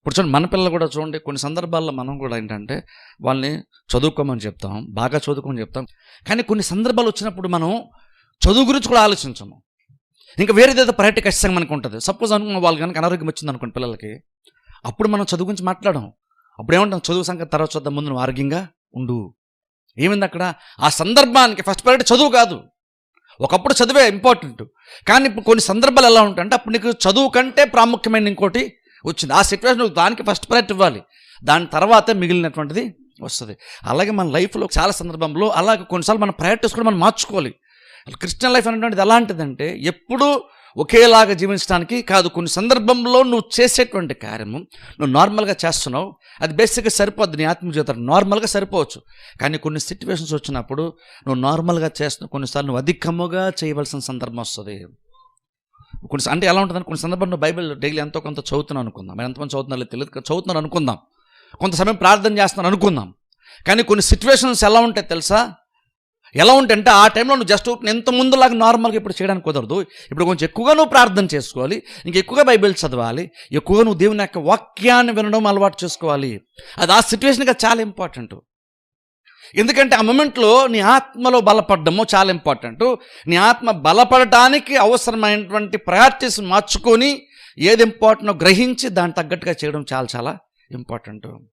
ఇప్పుడు చూడండి, మన పిల్లలు కూడా చూడండి, కొన్ని సందర్భాల్లో మనం కూడా ఏంటంటే వాళ్ళని చదువుకోమని చెప్తాం, బాగా చదువుకోమని చెప్తాం. కానీ కొన్ని సందర్భాలు వచ్చినప్పుడు మనం చదువు గురించి కూడా ఆలోచించము. ఇంకా వేరేదేదో ప్రయారిటీ ఖచ్చితంగా మనకు ఉంటుంది. సపోజ్ అనుకున్న వాళ్ళు కనుక అనారోగ్యం వచ్చింది అనుకోండి పిల్లలకి, అప్పుడు మనం చదువు గురించి మాట్లాడడం. అప్పుడు ఏమంటాం, చదువు సంగతి తర్వాత చూద్దాం, ముందు నువ్వు ఆరోగ్యంగా ఉండు. ఏమైంది అక్కడ? ఆ సందర్భానికి ఫస్ట్ ప్రయారిటీ చదువు కాదు. ఒకప్పుడు చదువే ఇంపార్టెంట్, కానీ ఇప్పుడు కొన్ని సందర్భాలు ఎలా ఉంటాయంటే అప్పుడు నీకు చదువు కంటే ప్రాముఖ్యమైన ఇంకోటి వచ్చింది. ఆ సిచ్యువేషన్ నువ్వు దానికి ఫస్ట్ ప్రయారిటీ ఇవ్వాలి, దాని తర్వాతే మిగిలినటువంటిది వస్తుంది. అలాగే మన లైఫ్లో చాలా సందర్భంలో అలాగే కొన్నిసార్లు మన ప్రయారిటీస్ కూడా మనం మార్చుకోవాలి. క్రిస్టియన్ లైఫ్ అనేటువంటిది ఎలాంటిదంటే ఎప్పుడూ ఒకేలాగా జీవించడానికి కాదు. కొన్ని సందర్భంలో నువ్వు చేసేటువంటి కార్యము నువ్వు నార్మల్గా చేస్తున్నావు, అది బేసిక్గా సరిపోద్ది, నీ ఆత్మీయ జీవితం నార్మల్గా సరిపోవచ్చు. కానీ కొన్ని సిచ్యువేషన్స్ వచ్చినప్పుడు నువ్వు నార్మల్గా చేస్తున్నావు, కొన్నిసార్లు నువ్వు అధికముగా చేయవలసిన సందర్భం వస్తుంది. అంటే ఎలా ఉంటుందని కొన్ని సందర్భంలో నువ్వు బైబిల్ డైలీ ఎంతో కొంత చదువుతున్నావు అనుకుందాం, ఎంతమంది చదువుతున్నారో తెలియదు, చదువుతున్నాను అనుకుందాం, కొంత సమయం ప్రార్థన చేస్తున్నాను అనుకుందాం. కానీ కొన్ని సిచ్యువేషన్స్ ఎలా ఉంటాయి తెలుసా? ఎలా ఉంటాయంటే ఆ టైంలో నువ్వు జస్ట్ ఎంత ముందులాగా నార్మల్గా ఇప్పుడు చేయడానికి కుదరదు. ఇప్పుడు కొంచెం ఎక్కువగా నువ్వు ప్రార్థన చేసుకోవాలి, ఇంకెక్కువగా బైబిల్ చదవాలి, ఎక్కువగా నువ్వు దేవుని యొక్క వాక్యాన్ని వినడం అలవాటు చేసుకోవాలి. అది ఆ సిచ్యువేషన్గా చాలా ఇంపార్టెంట్. ఎందుకంటే ఆ మూమెంట్లో నీ ఆత్మలో బలపడడము చాలా ఇంపార్టెంట్. నీ ఆత్మ బలపడటానికి అవసరమైనటువంటి ప్రయారిటీస్ మార్చుకొని ఏది ఇంపార్టెంటో గ్రహించి దాన్ని తగ్గట్టుగా చేయడం చాలా చాలా ఇంపార్టెంట్.